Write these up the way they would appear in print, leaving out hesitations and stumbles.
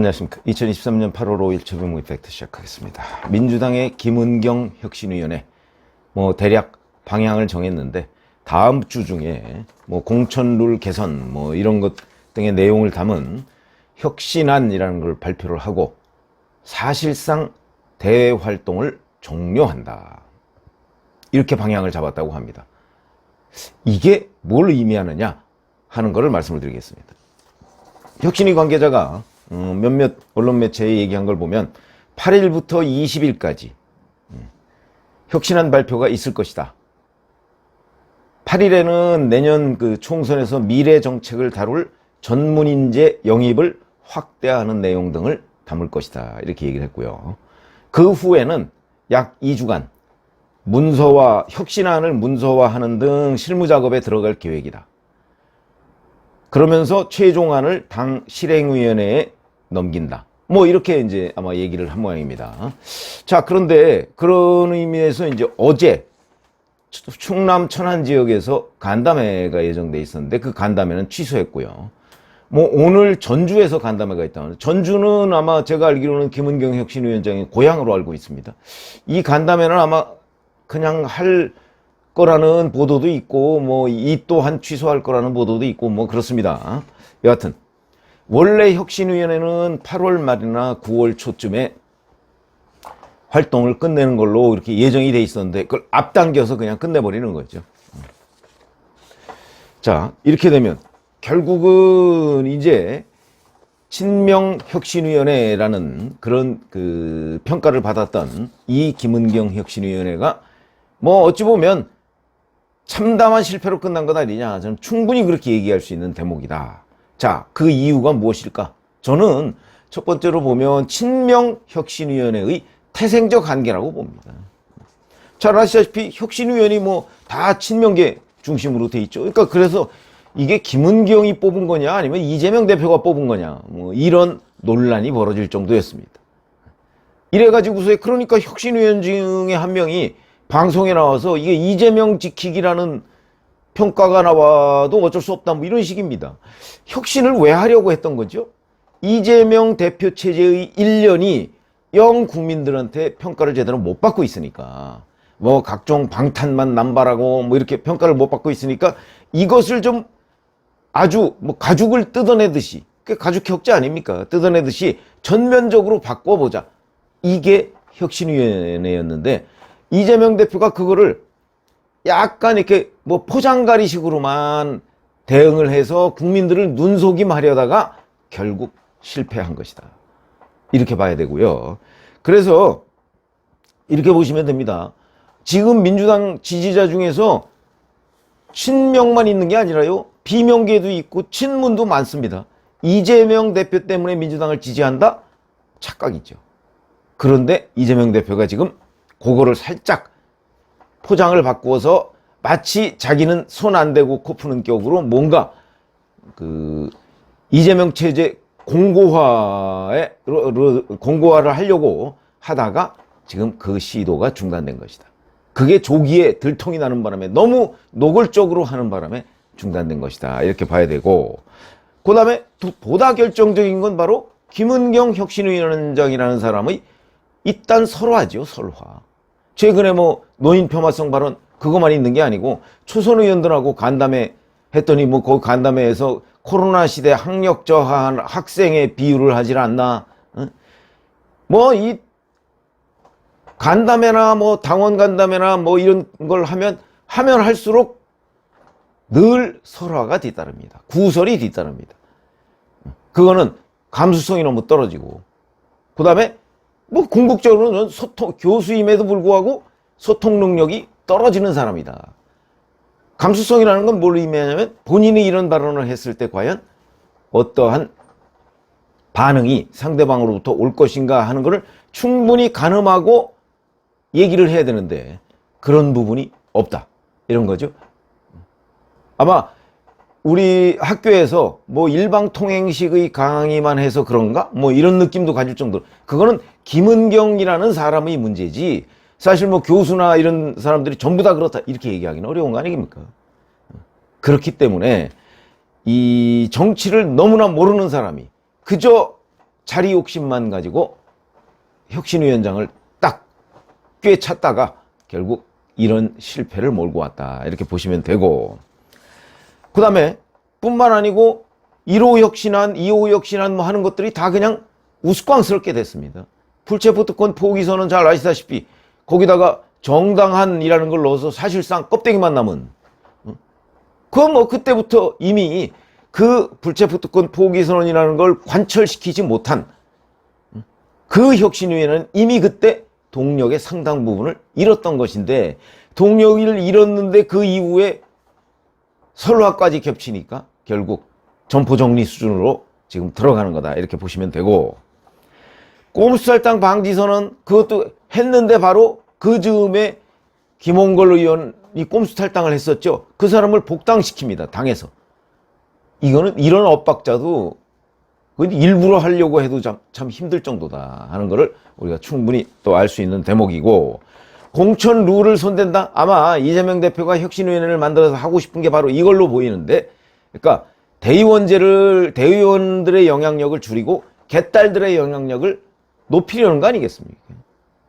안녕하십니까. 2023년 8월 5일 최병무 이펙트 시작하겠습니다. 민주당의 김은경 혁신위원회 대략 방향을 정했는데 다음 주 중에 공천룰 개선 이런 것 등의 내용을 담은 혁신안이라는 걸 발표를 하고 사실상 대외 활동을 종료한다. 이렇게 방향을 잡았다고 합니다. 이게 뭘 의미하느냐 하는 것을 말씀을 드리겠습니다. 혁신위 관계자가 몇몇 언론 매체에 얘기한 걸 보면 8일부터 20일까지 혁신안 발표가 있을 것이다. 8일에는 내년 총선에서 미래 정책을 다룰 전문인재 영입을 확대하는 내용 등을 담을 것이다. 이렇게 얘기를 했고요. 그 후에는 약 2주간 혁신안을 문서화하는 등 실무 작업에 들어갈 계획이다. 그러면서 최종안을 당 실행위원회에 넘긴다. 이렇게 이제 아마 얘기를 한 모양입니다. 자, 그런데 그런 의미에서 이제 어제 충남 천안 지역에서 간담회가 예정돼 있었는데 그 간담회는 취소했고요. 오늘 전주에서 간담회가 있다. 전주는 아마 제가 알기로는 김은경 혁신위원장의 고향으로 알고 있습니다. 이 간담회는 아마 그냥 할 거라는 보도도 있고 이 또한 취소할 거라는 보도도 있고 그렇습니다. 여하튼 원래 혁신위원회는 8월 말이나 9월 초쯤에 활동을 끝내는 걸로 이렇게 예정이 돼 있었는데 그걸 앞당겨서 그냥 끝내버리는 거죠. 자, 이렇게 되면 결국은 이제 친명혁신위원회라는 그런 평가를 받았던 이 김은경 혁신위원회가 어찌 보면 참담한 실패로 끝난 것 아니냐. 저는 충분히 그렇게 얘기할 수 있는 대목이다. 자, 그 이유가 무엇일까? 저는 첫 번째로 보면 친명혁신위원회의 태생적 한계라고 봅니다. 잘 아시다시피 혁신위원이 다 친명계 중심으로 돼 있죠. 그러니까 그래서 이게 김은경이 뽑은 거냐 아니면 이재명 대표가 뽑은 거냐 이런 논란이 벌어질 정도였습니다. 이래가지고서 그러니까 혁신위원 중에 한 명이 방송에 나와서 이게 이재명 지키기라는 평가가 나와도 어쩔 수 없다 이런 식입니다. 혁신을 왜 하려고 했던 거죠? 이재명 대표 체제의 1년이 영 국민들한테 평가를 제대로 못 받고 있으니까 각종 방탄만 남발하고 이렇게 평가를 못 받고 있으니까 이것을 좀 아주 가죽을 뜯어내듯이 가죽 혁재 아닙니까? 뜯어내듯이 전면적으로 바꿔보자. 이게 혁신위원회였는데 이재명 대표가 그거를 약간 이렇게 포장가리식으로만 대응을 해서 국민들을 눈속임하려다가 결국 실패한 것이다. 이렇게 봐야 되고요. 그래서 이렇게 보시면 됩니다. 지금 민주당 지지자 중에서 친명만 있는 게 아니라요. 비명계도 있고 친문도 많습니다. 이재명 대표 때문에 민주당을 지지한다? 착각이죠. 그런데 이재명 대표가 지금 그거를 살짝 포장을 바꾸어서 마치 자기는 손 안 대고 코 푸는 격으로 뭔가 이재명 체제 공고화를 하려고 하다가 지금 그 시도가 중단된 것이다. 그게 조기에 들통이 나는 바람에 너무 노골적으로 하는 바람에 중단된 것이다. 이렇게 봐야 되고 그 다음에 보다 결정적인 건 바로 김은경 혁신위원장이라는 사람의 이딴 설화죠. 설화. 최근에 노인 폄하성 발언 그것만 있는 게 아니고 초선 의원들하고 간담회 했더니 그 간담회에서 코로나 시대 학력 저하한 학생의 비유를 하질 않나. 이 간담회나 당원 간담회나 이런 걸 하면 할수록 늘 설화가 뒤따릅니다. 구설이 뒤따릅니다. 그거는 감수성이 너무 떨어지고 그 다음에 궁극적으로는 교수임에도 불구하고 소통 능력이 떨어지는 사람이다. 감수성이라는 건 뭘 의미하냐면 본인이 이런 발언을 했을 때 과연 어떠한 반응이 상대방으로부터 올 것인가 하는 것을 충분히 가늠하고 얘기를 해야 되는데 그런 부분이 없다. 이런 거죠. 아마 우리 학교에서 일방통행식의 강의만 해서 그런가? 이런 느낌도 가질 정도로 그거는 김은경이라는 사람의 문제지 사실 교수나 이런 사람들이 전부 다 그렇다 이렇게 얘기하기는 어려운 거 아니겠습니까? 그렇기 때문에 이 정치를 너무나 모르는 사람이 그저 자리 욕심만 가지고 혁신위원장을 딱 꿰찼다가 결국 이런 실패를 몰고 왔다. 이렇게 보시면 되고, 그 다음에 뿐만 아니고 1호 혁신안, 2호 혁신안 뭐 하는 것들이 다 그냥 우스꽝스럽게 됐습니다. 불체포특권 포기선언 잘 아시다시피 거기다가 정당한이라는 걸 넣어서 사실상 껍데기만 남은, 그건 뭐 그때부터 이미 그 불체포특권 포기선언이라는 걸 관철시키지 못한 그 혁신위원회는 이미 그때 동력의 상당 부분을 잃었던 것인데, 동력을 잃었는데 그 이후에 설화까지 겹치니까 결국 점포정리 수준으로 지금 들어가는 거다. 이렇게 보시면 되고, 꼼수탈당 방지선언 그것도 했는데 바로 그 즈음에 김홍걸 의원이 꼼수탈당을 했었죠. 그 사람을 복당시킵니다. 당에서. 이거는 이런 엇박자도 일부러 하려고 해도 참 힘들 정도다 하는 거를 우리가 충분히 또 알 수 있는 대목이고, 공천 룰을 손댄다? 아마 이재명 대표가 혁신위원회를 만들어서 하고 싶은 게 바로 이걸로 보이는데, 그러니까 대의원들의 영향력을 줄이고 개딸들의 영향력을 높이려는 거 아니겠습니까?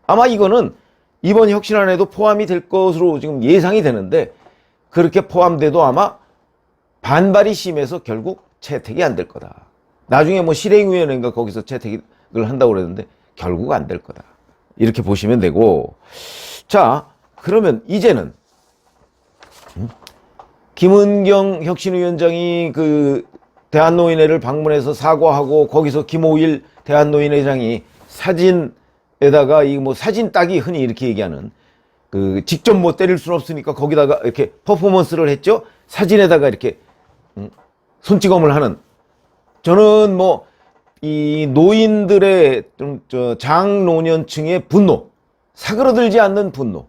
아마 이거는 이번 혁신안에도 포함이 될 것으로 지금 예상이 되는데, 그렇게 포함돼도 아마 반발이 심해서 결국 채택이 안 될 거다. 나중에 뭐 실행위원회인가 거기서 채택을 한다고 그랬는데 결국 안 될 거다. 이렇게 보시면 되고, 자, 그러면 이제는 김은경 혁신위원장이 그 대한노인회를 방문해서 사과하고, 거기서 김오일 대한노인회장이 사진에다가 이 뭐 사진 따기, 흔히 이렇게 얘기하는 그 직접 뭐 때릴 수는 없으니까 거기다가 이렇게 퍼포먼스를 했죠. 사진에다가 이렇게 손찌검을 하는, 저는 뭐 이 노인들의 좀 장노년층의 분노, 사그러들지 않는 분노,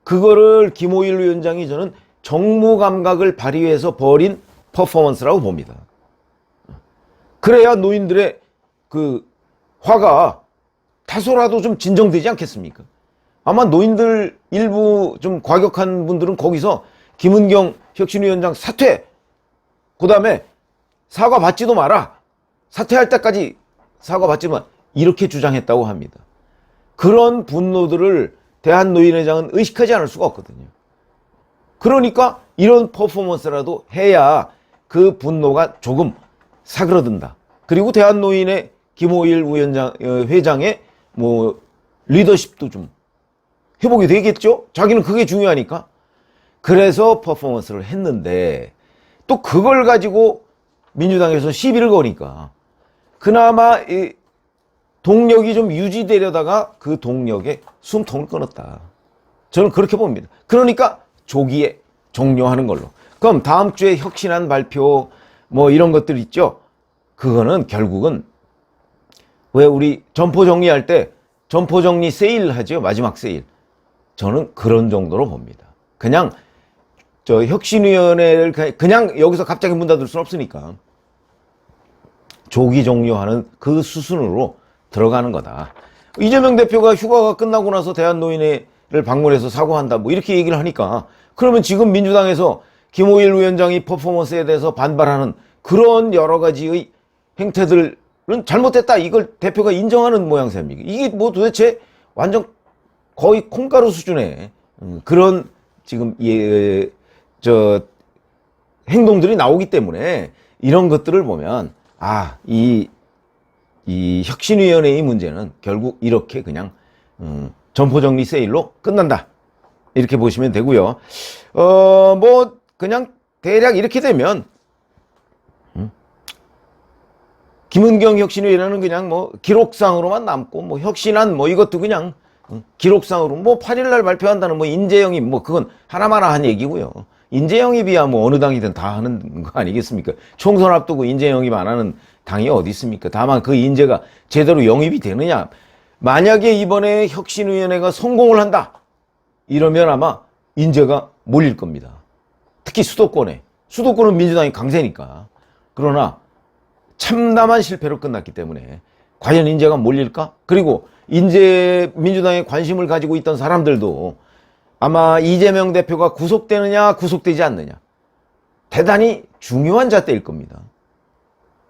그거를 김오일 위원장이 저는 정무 감각을 발휘해서 벌인 퍼포먼스라고 봅니다. 그래야 노인들의 그 화가 다소라도 좀 진정되지 않겠습니까? 아마 노인들 일부 좀 과격한 분들은 거기서 김은경 혁신위원장 사퇴, 그 다음에 사과 받지도 마라, 사퇴할 때까지 사과 받지 마, 이렇게 주장했다고 합니다. 그런 분노들을 대한노인회장은 의식하지 않을 수가 없거든요. 그러니까 이런 퍼포먼스라도 해야 그 분노가 조금 사그러든다. 그리고 대한노인의 김오일 회장의 뭐 리더십도 좀 회복이 되겠죠? 자기는 그게 중요하니까. 그래서 퍼포먼스를 했는데, 또 그걸 가지고 민주당에서 시비를 거니까 그나마 이 동력이 좀 유지되려다가 그 동력에 숨통을 끊었다. 저는 그렇게 봅니다. 그러니까 조기에 종료하는 걸로. 그럼 다음 주에 혁신안 발표 뭐 이런 것들 있죠? 그거는 결국은 왜 우리 점포 정리할 때 점포 정리 세일 하죠? 마지막 세일. 저는 그런 정도로 봅니다. 그냥 저 혁신위원회를 그냥 여기서 갑자기 문 닫을 수는 없으니까 조기 종료하는 그 수순으로 들어가는 거다. 이재명 대표가 휴가가 끝나고 나서 대한노인회를 방문해서 사과한다 뭐 이렇게 얘기를 하니까, 그러면 지금 민주당에서 김오일 위원장이 퍼포먼스에 대해서 반발하는 그런 여러 가지의 행태들은 잘못됐다, 이걸 대표가 인정하는 모양새입니까? 이게 뭐 도대체 완전 거의 콩가루 수준의 그런 지금 행동들이 나오기 때문에, 이런 것들을 보면 이 혁신위원회의 문제는 결국 이렇게 그냥 점포정리 세일로 끝난다, 이렇게 보시면 되고요. 뭐 그냥 대략 이렇게 되면 김은경 혁신위원회는 그냥 뭐 기록상으로만 남고, 뭐 혁신안 뭐 이것도 그냥 기록상으로 뭐 8일날 발표한다는 뭐 인재영입 뭐 그건 하나마나 한 얘기고요. 인재영입이야 뭐 어느 당이든 다 하는 거 아니겠습니까? 총선 앞두고 인재영입 안 하는 당이 어디 있습니까? 다만 그 인재가 제대로 영입이 되느냐. 만약에 이번에 혁신위원회가 성공을 한다, 이러면 아마 인재가 몰릴 겁니다. 특히 수도권은 민주당이 강세니까. 그러나 참담한 실패로 끝났기 때문에 과연 인재가 몰릴까? 그리고 민주당에 관심을 가지고 있던 사람들도 아마 이재명 대표가 구속되느냐 구속되지 않느냐 대단히 중요한 잣대일 겁니다.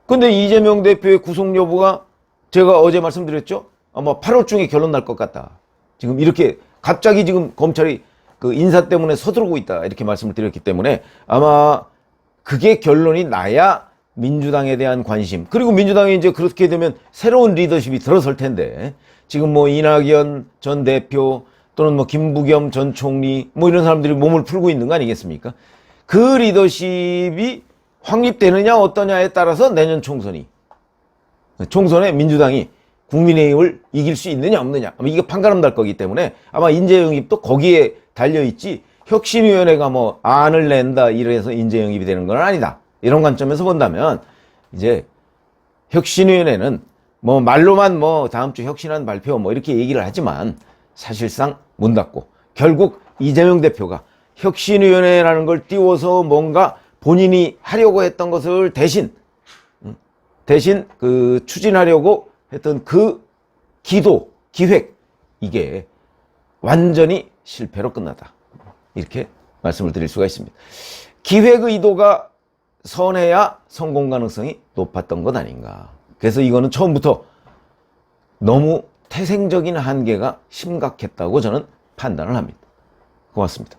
근데 이재명 대표의 구속 여부가 제가 어제 말씀드렸죠? 아마 8월 중에 결론 날 것 같다. 지금 이렇게 갑자기 지금 검찰이 그 인사 때문에 서두르고 있다. 이렇게 말씀을 드렸기 때문에 아마 그게 결론이 나야 민주당에 대한 관심. 그리고 민주당이 이제 그렇게 되면 새로운 리더십이 들어설 텐데 지금 뭐 이낙연 전 대표 또는 뭐 김부겸 전 총리 뭐 이런 사람들이 몸을 풀고 있는 거 아니겠습니까? 그 리더십이 확립되느냐 어떠냐에 따라서 내년 총선에 민주당이 국민의힘을 이길 수 있느냐 없느냐 이게 판가름 날 거기 때문에 아마 인재 영입도 거기에 달려있지 혁신위원회가 뭐 안을 낸다 이래서 인재 영입이 되는 건 아니다. 이런 관점에서 본다면 이제 혁신위원회는 뭐 말로만 뭐 다음 주 혁신안 발표 뭐 이렇게 얘기를 하지만 사실상 문 닫고 결국 이재명 대표가 혁신위원회라는 걸 띄워서 뭔가 본인이 하려고 했던 것을 대신 그 추진하려고 했던 그 기획 이게 완전히 실패로 끝났다. 이렇게 말씀을 드릴 수가 있습니다. 기획 의도가 선해야 성공 가능성이 높았던 것 아닌가. 그래서 이거는 처음부터 너무 태생적인 한계가 심각했다고 저는 판단을 합니다. 고맙습니다.